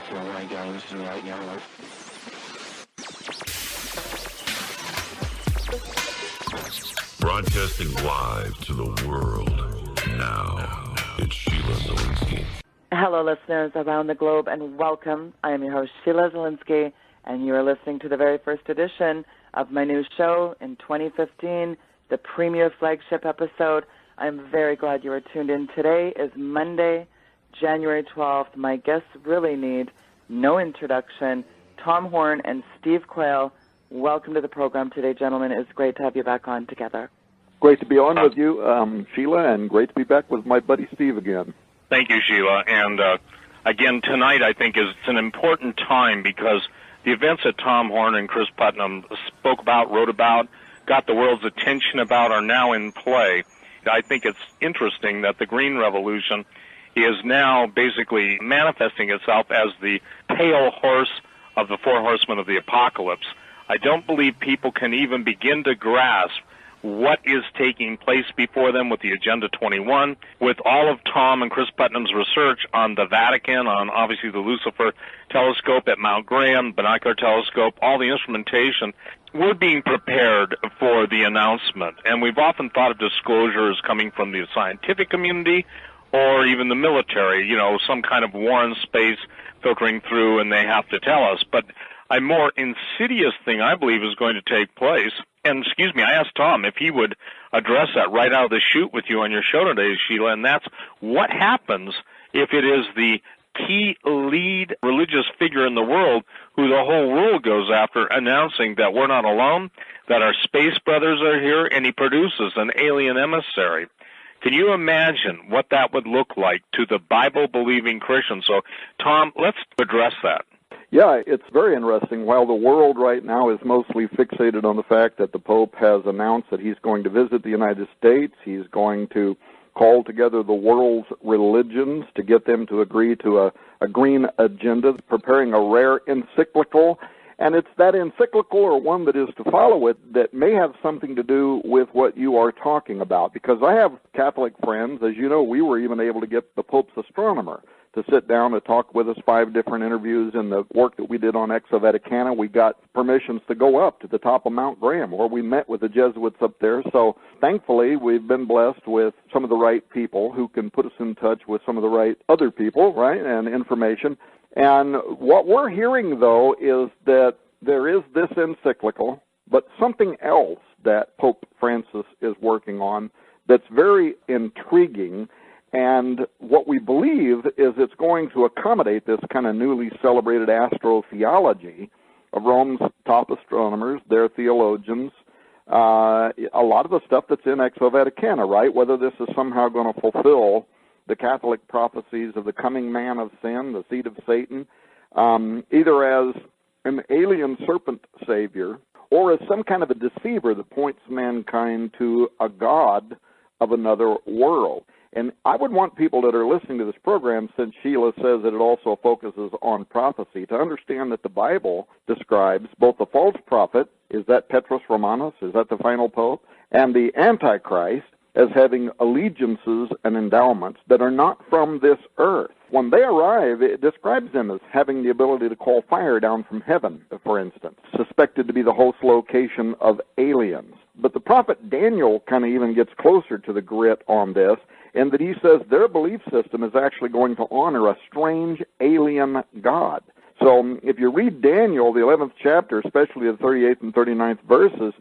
to the right guy listening right now. Broadcasting live to the world now. It's Sheila Zielinski. Hello, listeners around the globe, and welcome. I am your host, Sheila Zielinski, and you are listening to the very first edition of my new show in 2015, the premier flagship episode. I'm very glad you are tuned in. Today is Monday, January 12th. My guests really need no introduction. Tom Horn and Steve Quayle, welcome to the program today, gentlemen. It's great to have you back on together. Great to be on with you, Sheila, and great to be back with my buddy Steve again. Thank you, Sheila. And again, tonight I think it's an important time because the events that Tom Horn and Chris Putnam spoke about, wrote about, got the world's attention about are now in play. I think it's interesting that the Green Revolution is now basically manifesting itself as the pale horse of the four horsemen of the apocalypse. I don't believe people can even begin to grasp what is taking place before them with the Agenda 21, with all of Tom and Chris Putnam's research on the Vatican, on obviously the Lucifer telescope at Mount Graham, binocular telescope, all the instrumentation. We're being prepared for the announcement, and we've often thought of disclosure as coming from the scientific community or even the military, you know, some kind of war in space filtering through and they have to tell us. But a more insidious thing, I believe, is going to take place. And, excuse me, I asked Tom if he would address that right out of the chute with you on your show today, Sheila, and that's what happens if it is the key lead religious figure in the world who the whole world goes after, announcing that we're not alone, that our space brothers are here, and he produces an alien emissary. Can you imagine what that would look like to the Bible-believing Christians? So, Tom, let's address that. Yeah, it's very interesting. While the world right now is mostly fixated on the fact that the Pope has announced that he's going to visit the United States, he's going to call together the world's religions to get them to agree to a green agenda, preparing a rare encyclical. And it's that encyclical, or one that is to follow it, that may have something to do with what you are talking about. Because I have Catholic friends. As you know, we were even able to get the Pope's astronomer to sit down and talk with us, 5 different interviews. In the work that we did on Vaticano, we got permissions to go up to the top of Mount Graham, where we met with the Jesuits up there. So thankfully, we've been blessed with some of the right people who can put us in touch with some of the right other people, right, and information. And what we're hearing, though, is that there is this encyclical, but something else that Pope Francis is working on that's very intriguing. And what we believe is it's going to accommodate this kind of newly celebrated astrotheology of Rome's top astronomers, their theologians, a lot of the stuff that's in Vaticano, right? Whether this is somehow going to fulfill the Catholic prophecies of the coming man of sin, the seed of Satan, either as an alien serpent savior or as some kind of a deceiver that points mankind to a god of another world. And I would want people that are listening to this program, since Sheila says that it also focuses on prophecy, to understand that the Bible describes both the false prophet, is that Petrus Romanus, is that the final pope, and the Antichrist as having allegiances and endowments that are not from this earth. When they arrive, it describes them as having the ability to call fire down from heaven, for instance, suspected to be the host location of aliens. But the prophet Daniel kind of even gets closer to the grit on this, in that he says their belief system is actually going to honor a strange alien god. So if you read Daniel, the 11th chapter, especially the 38th and 39th verses,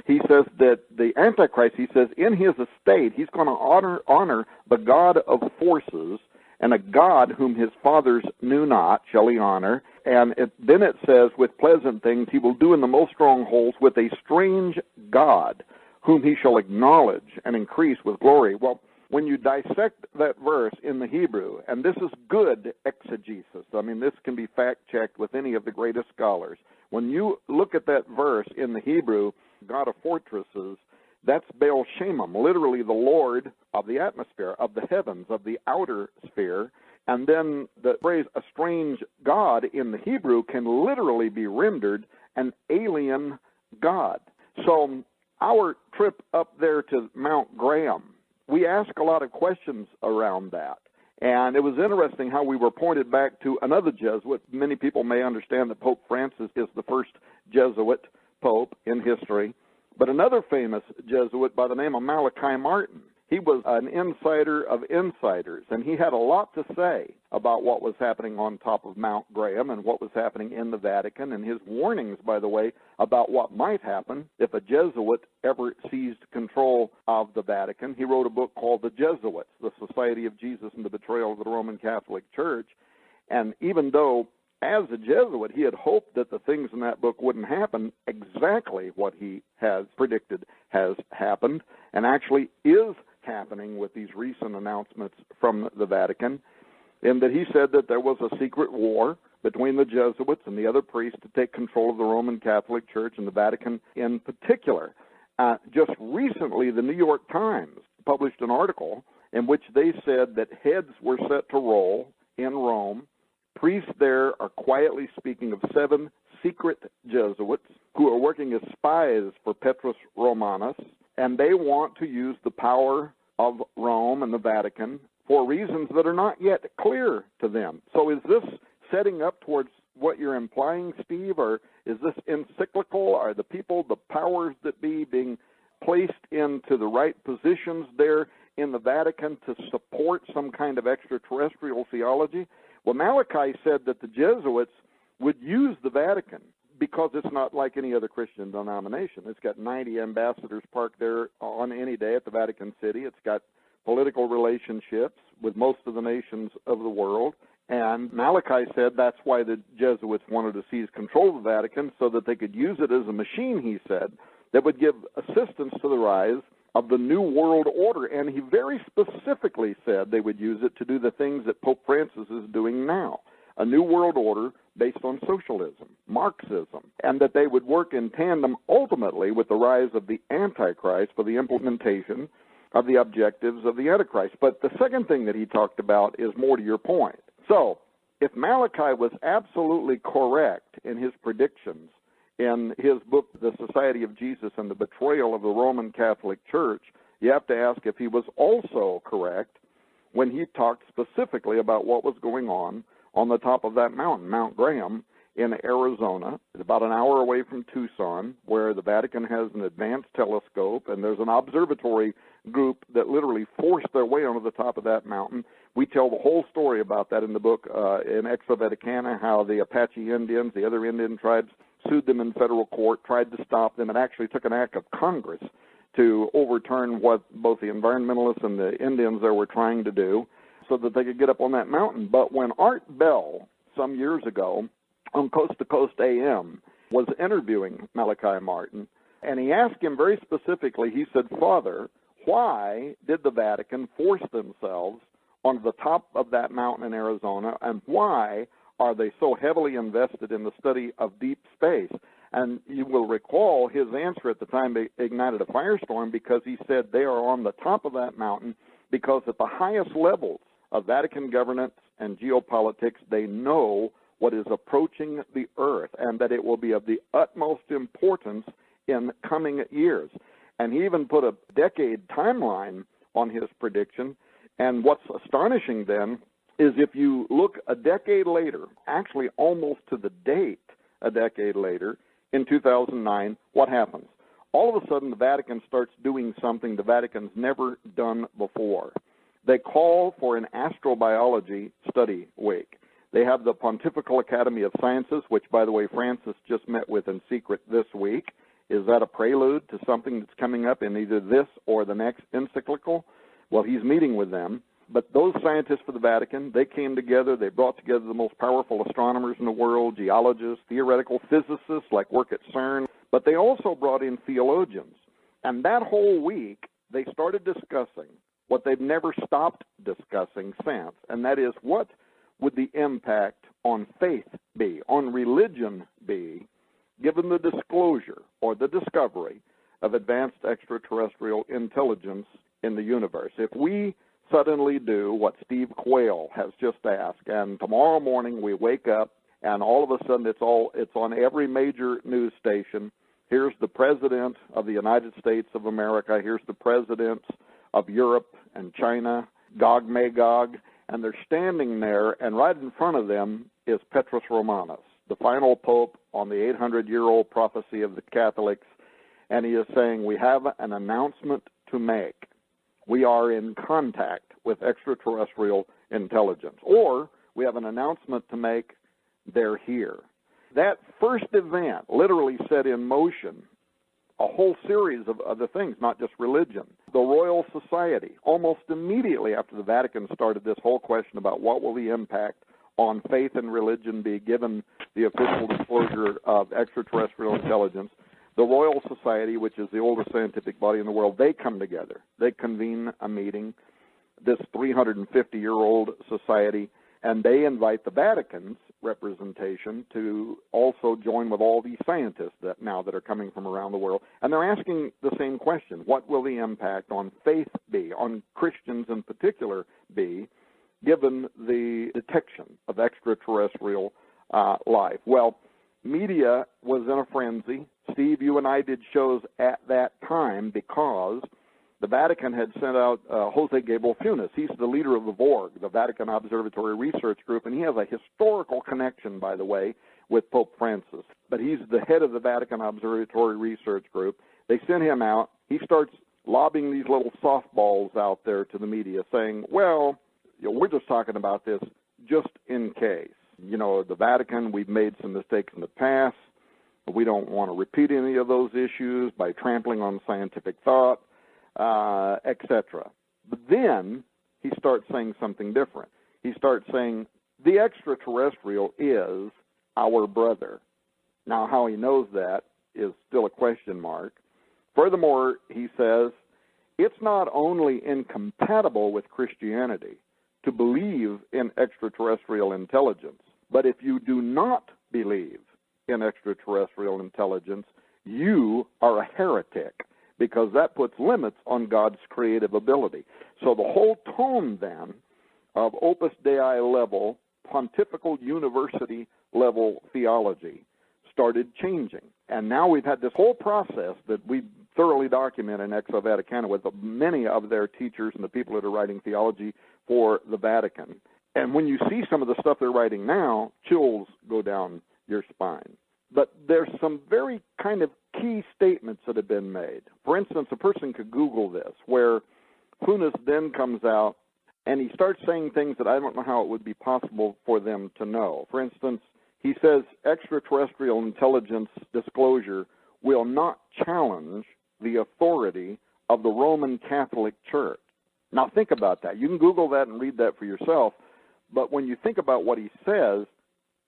he says that the Antichrist, he says, in his estate, he's going to honor the God of forces, and a God whom his fathers knew not shall he honor. And then it says, with pleasant things he will do in the most strongholds with a strange God, whom he shall acknowledge and increase with glory. Well, when you dissect that verse in the Hebrew, and this is good exegesis, I mean, this can be fact-checked with any of the greatest scholars. When you look at that verse in the Hebrew, God of fortresses, that's Baal Shemam, literally the Lord of the atmosphere, of the heavens, of the outer sphere. And then the phrase, a strange God, in the Hebrew can literally be rendered an alien God. So our trip up there to Mount Graham, we ask a lot of questions around that. And it was interesting how we were pointed back to another Jesuit. Many people may understand that Pope Francis is the first Jesuit pope in history. But another famous Jesuit by the name of Malachi Martin, he was an insider of insiders, and he had a lot to say about what was happening on top of Mount Graham and what was happening in the Vatican, and his warnings, by the way, about what might happen if a Jesuit ever seized control of the Vatican. He wrote a book called The Jesuits, The Society of Jesus and the Betrayal of the Roman Catholic Church. And even though as a Jesuit, he had hoped that the things in that book wouldn't happen, exactly what he has predicted has happened, and actually is happening with these recent announcements from the Vatican, in that he said that there was a secret war between the Jesuits and the other priests to take control of the Roman Catholic Church and the Vatican in particular. Just recently, the New York Times published an article in which they said that heads were set to roll in Rome. Priests there are quietly speaking of 7 secret Jesuits who are working as spies for Petrus Romanus, and they want to use the power of Rome and the Vatican for reasons that are not yet clear to them. So is this setting up towards what you're implying, Steve, or is this encyclical? Are the people, the powers that be, being placed into the right positions there in the Vatican to support some kind of extraterrestrial theology? Well, Malachi said that the Jesuits would use the Vatican because it's not like any other Christian denomination. It's got 90 ambassadors parked there on any day at the Vatican City. It's got political relationships with most of the nations of the world. And Malachi said that's why the Jesuits wanted to seize control of the Vatican, so that they could use it as a machine, he said, that would give assistance to the rise of the New World Order. And he very specifically said they would use it to do the things that Pope Francis is doing now, a New World Order based on socialism, Marxism, and that they would work in tandem ultimately with the rise of the Antichrist for the implementation of the objectives of the Antichrist. But the second thing that he talked about is more to your point. So, if Malachi was absolutely correct in his predictions in his book, The Society of Jesus and the Betrayal of the Roman Catholic Church, you have to ask if he was also correct when he talked specifically about what was going on the top of that mountain, Mount Graham, in Arizona. It's about an hour away from Tucson, where the Vatican has an advanced telescope, and there's an observatory group that literally forced their way onto the top of that mountain. We tell the whole story about that in the book, in Vaticano, how the Apache Indians, the other Indian tribes, sued them in federal court, tried to stop them, and actually took an act of Congress to overturn what both the environmentalists and the Indians there were trying to do so that they could get up on that mountain. But when Art Bell, some years ago, on Coast to Coast AM, was interviewing Malachi Martin, and he asked him very specifically, he said, "Father, why did the Vatican force themselves onto the top of that mountain in Arizona, and why are they so heavily invested in the study of deep space?" And you will recall his answer at the time ignited a firestorm, because he said they are on the top of that mountain because at the highest levels of Vatican governance and geopolitics, they know what is approaching the earth and that it will be of the utmost importance in coming years. And he even put a decade timeline on his prediction. And what's astonishing then is if you look a decade later, actually almost to the date a decade later, in 2009, what happens? All of a sudden, the Vatican starts doing something the Vatican's never done before. They call for an astrobiology study week. They have the Pontifical Academy of Sciences, which, by the way, Francis just met with in secret this week. Is that a prelude to something that's coming up in either this or the next encyclical? Well, he's meeting with them. But those scientists for the Vatican, they came together. They brought together the most powerful astronomers in the world, geologists, theoretical physicists like work at CERN. But they also brought in theologians. And that whole week, they started discussing what they've never stopped discussing since, and that is, what would the impact on faith be, on religion be, given the disclosure or the discovery of advanced extraterrestrial intelligence in the universe? If we suddenly do what Steve Quayle has just asked, and tomorrow morning we wake up and all of a sudden it's on every major news station. Here's the President of the United States of America. Here's the presidents of Europe and China, Gog Magog, and they're standing there, and right in front of them is Petrus Romanus, the final pope on the 800-year-old prophecy of the Catholics, and he is saying, we have an announcement to make. We are in contact with extraterrestrial intelligence. Or we have an announcement to make, they're here. That first event literally set in motion a whole series of other things, not just religion. The Royal Society, almost immediately after the Vatican started this whole question about what will the impact on faith and religion be given the official disclosure of extraterrestrial intelligence, the Royal Society, which is the oldest scientific body in the world, they come together. They convene a meeting, this 350-year-old society, and they invite the Vatican's representation to also join with all these scientists that are coming from around the world. And they're asking the same question: what will the impact on faith be, on Christians in particular be, given the detection of extraterrestrial life? Well, media was in a frenzy. Steve, you and I did shows at that time because the Vatican had sent out Jose Gabriel Funes. He's the leader of the VORG, the Vatican Observatory Research Group, and he has a historical connection, by the way, with Pope Francis. But he's the head of the Vatican Observatory Research Group. They sent him out. He starts lobbing these little softballs out there to the media saying, well, we're just talking about this just in case. The Vatican, we've made some mistakes in the past. We don't want to repeat any of those issues by trampling on scientific thought, etc. But then he starts saying something different. He starts saying, the extraterrestrial is our brother. Now, how he knows that is still a question mark. Furthermore, he says, it's not only incompatible with Christianity to believe in extraterrestrial intelligence, but if you do not believe in extraterrestrial intelligence, you are a heretic, because that puts limits on God's creative ability. So the whole tone then of Opus Dei level, pontifical university level theology started changing. And now we've had this whole process that we thoroughly document in Exo Vaticano with many of their teachers and the people that are writing theology for the Vatican. And when you see some of the stuff they're writing now, chills go down your spine. But there's some very kind of key statements that have been made. For instance, a person could Google this, where Funes then comes out and he starts saying things that I don't know how it would be possible for them to know. For instance, he says extraterrestrial intelligence disclosure will not challenge the authority of the Roman Catholic Church. Now think about that. You can Google that and read that for yourself, but when you think about what he says,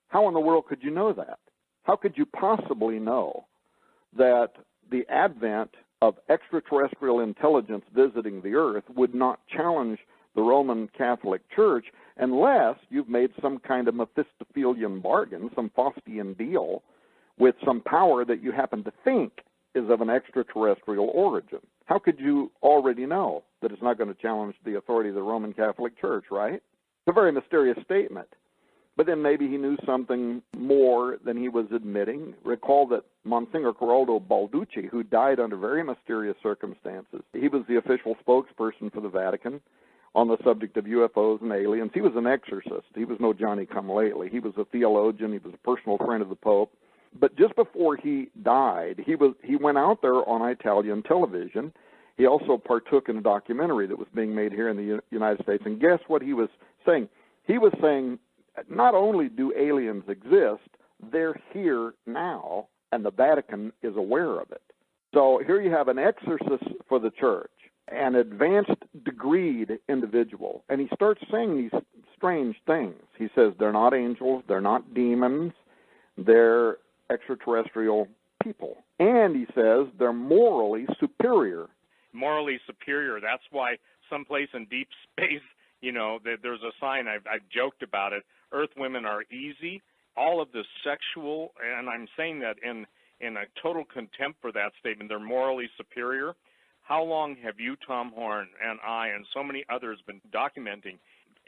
how in the world could you know that? How could you possibly know that the advent of extraterrestrial intelligence visiting the earth would not challenge the Roman Catholic Church unless you've made some kind of Mephistophelian bargain, some Faustian deal with some power that you happen to think is of an extraterrestrial origin? How could you already know that it's not going to challenge the authority of the Roman Catholic Church, right? It's a very mysterious statement. But then maybe he knew something more than he was admitting. Recall that Monsignor Corrado Balducci, who died under very mysterious circumstances, he was the official spokesperson for the Vatican on the subject of UFOs and aliens. He was an exorcist. He was no Johnny-come-lately. He was a theologian. He was a personal friend of the Pope. But just before he died, he went out there on Italian television. He also partook in a documentary that was being made here in the United States. And guess what he was saying? He was saying, not only do aliens exist, they're here now, and the Vatican is aware of it. So here you have an exorcist for the church, an advanced degreed individual, and he starts saying these strange things. He says they're not angels, they're not demons, they're extraterrestrial people. And he says they're morally superior. Morally superior. That's why someplace in deep space, there's a sign, I've joked about it, Earth women are easy. All of the sexual, and I'm saying that in a total contempt for that statement, they're morally superior. How long have you, Tom Horn, and I, and so many others been documenting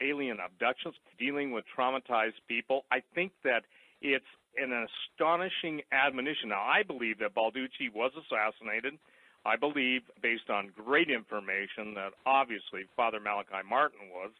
alien abductions, dealing with traumatized people? I think that it's an astonishing admonition. Now, I believe that Balducci was assassinated. I believe, based on great information, that obviously Father Malachi Martin was.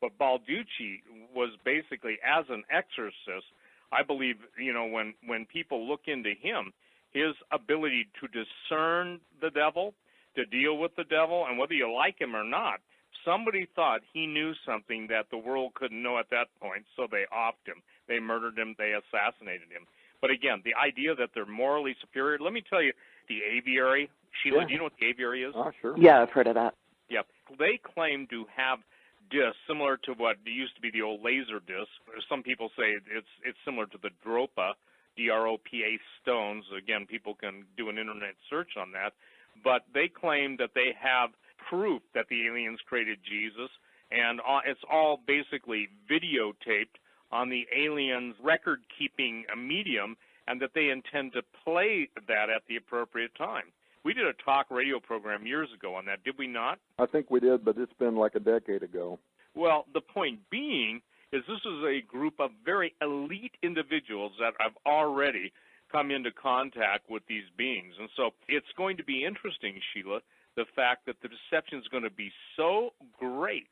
But Balducci was basically, as an exorcist, I believe, when people look into him, his ability to discern the devil, to deal with the devil, and whether you like him or not, somebody thought he knew something that the world couldn't know at that point, so they offed him. They murdered him. They assassinated him. But again, the idea that they're morally superior, let me tell you, the aviary, Sheila, do you know what the aviary is? Sure. Yeah, I've heard of that. Yeah. They claim to have discs similar to what used to be the old laser disc. Some people say it's similar to the Dropa, D-R-O-P-A stones. Again, people can do an internet search on that. But they claim that they have proof that the aliens created Jesus, and it's all basically videotaped on the aliens' record-keeping medium, and that they intend to play that at the appropriate time. We did a talk radio program years ago on that, did we not? I think we did, but it's been like a decade ago. Well, the point being is this is a group of very elite individuals that have already come into contact with these beings. And so it's going to be interesting, Sheila, the fact that the deception is going to be so great.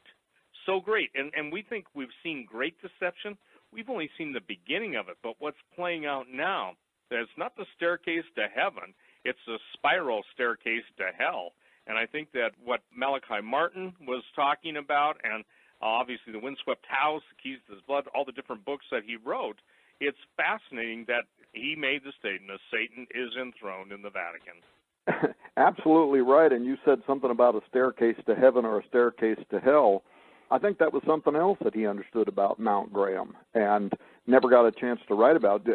And we think we've seen great deception. We've only seen the beginning of it. But what's playing out now, that it's not the staircase to heaven, it's a spiral staircase to hell. And I think that what Malachi Martin was talking about, and obviously the Windswept House, the Keys to His Blood, all the different books that he wrote, it's fascinating that he made the statement that Satan is enthroned in the Vatican. Absolutely right, and you said something about a staircase to heaven or a staircase to hell. I think that was something else that he understood about Mount Graham and never got a chance to write about.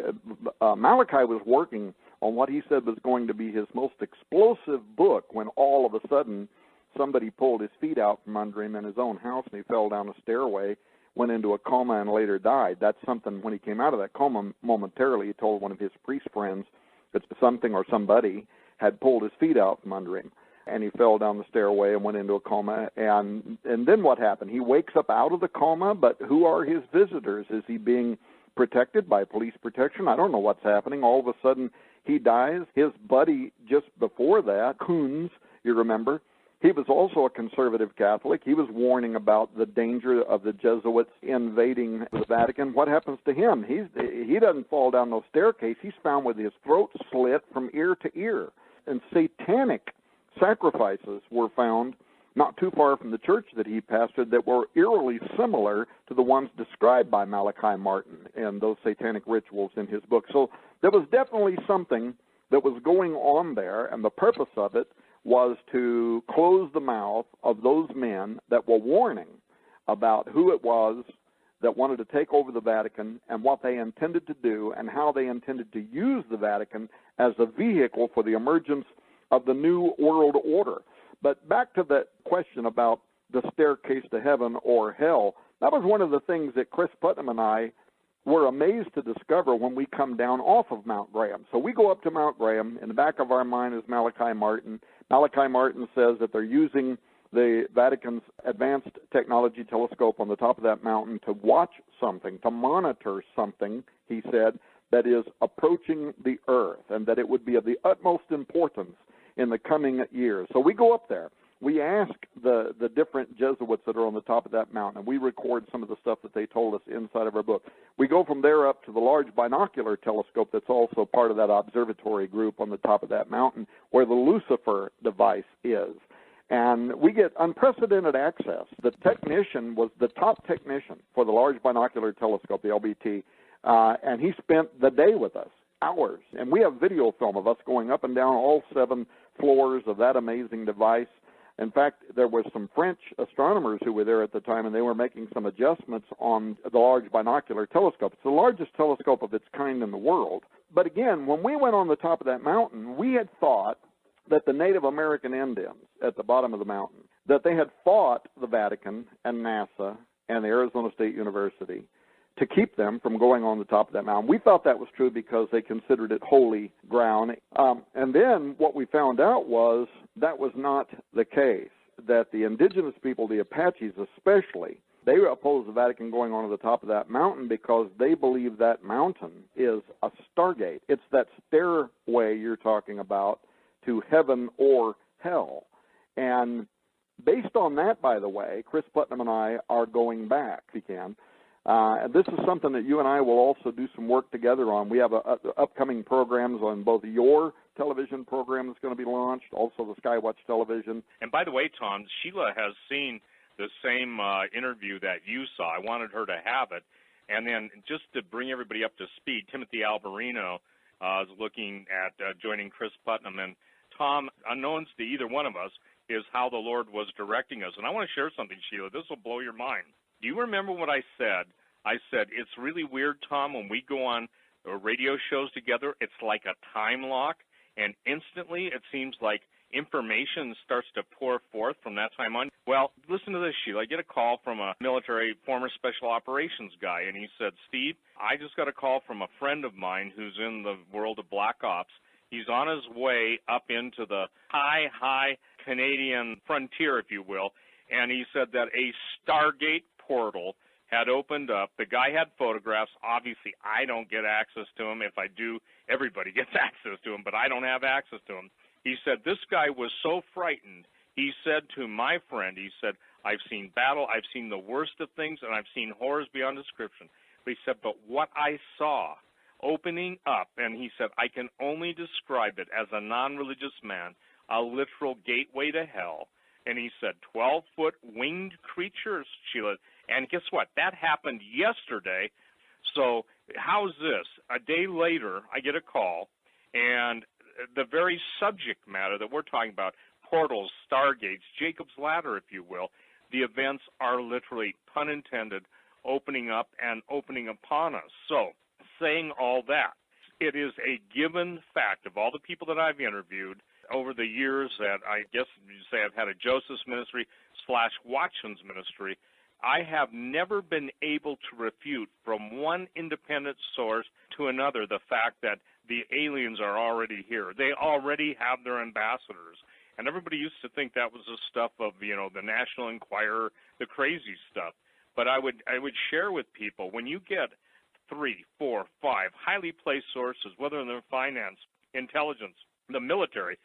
Malachi was working on what he said was going to be his most explosive book when all of a sudden somebody pulled his feet out from under him in his own house and he fell down a stairway, went into a coma, and later died. That's something, when he came out of that coma momentarily, he told one of his priest friends that something or somebody had pulled his feet out from under him, and he fell down the stairway and went into a coma. And then what happened? He wakes up out of the coma, but who are his visitors? Is he being protected by police protection? I don't know what's happening. All of a sudden, he dies. His buddy just before that, Kunz, you remember, he was also a conservative Catholic. He was warning about the danger of the Jesuits invading the Vatican. What happens to him? He doesn't fall down no staircase. He's found with his throat slit from ear to ear. And satanic sacrifices were found not too far from the church that he pastored that were eerily similar to the ones described by Malachi Martin and those satanic rituals in his book. So there was definitely something that was going on there, and the purpose of it was to close the mouth of those men that were warning about who it was that wanted to take over the Vatican and what they intended to do and how they intended to use the Vatican as a vehicle for the emergence of the new world order. But back to that question about the staircase to heaven or hell, that was one of the things that Chris Putnam and I were amazed to discover when we come down off of Mount Graham. So we go up to Mount Graham. In the back of our mind is Malachi Martin. Malachi Martin says that they're using the Vatican's advanced technology telescope on the top of that mountain to watch something, to monitor something, he said, that is approaching the earth, and that it would be of the utmost importance in the coming years. So we go up there. We ask the different Jesuits that are on the top of that mountain, and we record some of the stuff that they told us inside of our book. We go from there up to the large binocular telescope that's also part of that observatory group on the top of that mountain, where the Lucifer device is. And we get unprecedented access. The technician was the top technician for the large binocular telescope, the LBT, and he spent the day with us, hours. And we have video film of us going up and down all 7 floors of that amazing device. In fact, there were some French astronomers who were there at the time, and they were making some adjustments on the large binocular telescope. It's the largest telescope of its kind in the world. But again, when we went on the top of that mountain, we had thought that the Native American Indians at the bottom of the mountain, that they had fought the Vatican and NASA and the Arizona State University to keep them from going on the top of that mountain. We thought that was true because they considered it holy ground. And then what we found out was that was not the case, that the indigenous people, the Apaches especially, they opposed the Vatican going on to the top of that mountain because they believe that mountain is a stargate. It's that stairway you're talking about to heaven or hell. And Based on that, by the way, Chris Putnam and I are going back, if we can. And this is something that you and I will also do some work together on. We have upcoming programs on both your television program that's going to be launched, also the Skywatch television. And by the way, Tom, Sheila has seen the same interview that you saw. I wanted her to have it. And then just to bring everybody up to speed, Timothy Alberino is looking at joining Chris Putnam. And Tom, unknowns to either one of us, is how the Lord was directing us. And I want to share something, Sheila. This will blow your mind. Do you remember what I said? I said, it's really weird, Tom, when we go on radio shows together, it's like a time lock, and instantly it seems like information starts to pour forth from that time on. Well, listen to this, Sheila. I get a call from a military former special operations guy, and he said, Steve, I just got a call from a friend of mine who's in the world of black ops. He's on his way up into the high Canadian frontier, if you will, and he said that a Stargate portal had opened up. The guy had photographs. Obviously, I don't get access to them. If I do, everybody gets access to them, but I don't have access to them. He said this guy was so frightened. He said to my friend, he said, I've seen battle, I've seen the worst of things, and I've seen horrors beyond description. But he said, but what I saw opening up, and he said, I can only describe it as a non-religious man, a literal gateway to hell. And he said, 12-foot winged creatures, Sheila. And guess what? That happened yesterday. So how's this? A day later, I get a call, and the very subject matter that we're talking about, portals, stargates, Jacob's Ladder, if you will, the events are literally, pun intended, opening up and opening upon us. So saying all that, it is a given fact of all the people that I've interviewed over the years that I guess you say I've had a Joseph's ministry / Watchman's ministry, I have never been able to refute from one independent source to another the fact that the aliens are already here. They already have their ambassadors. And everybody used to think that was the stuff of, the National Enquirer, the crazy stuff. But I would share with people, when you get 3, 4, 5 highly placed sources, whether in their finance, intelligence, the military,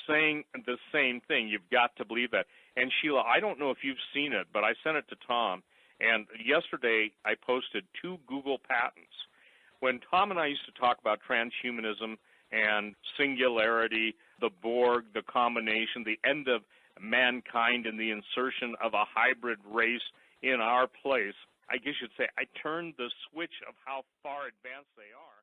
saying the same thing, you've got to believe that. And Sheila, I don't know if you've seen it, but I sent it to Tom, and yesterday I posted 2 Google patents. When Tom and I used to talk about transhumanism and singularity, the Borg, the combination, the end of mankind and the insertion of a hybrid race in our place, I guess you'd say I turned the switch of how far advanced they are.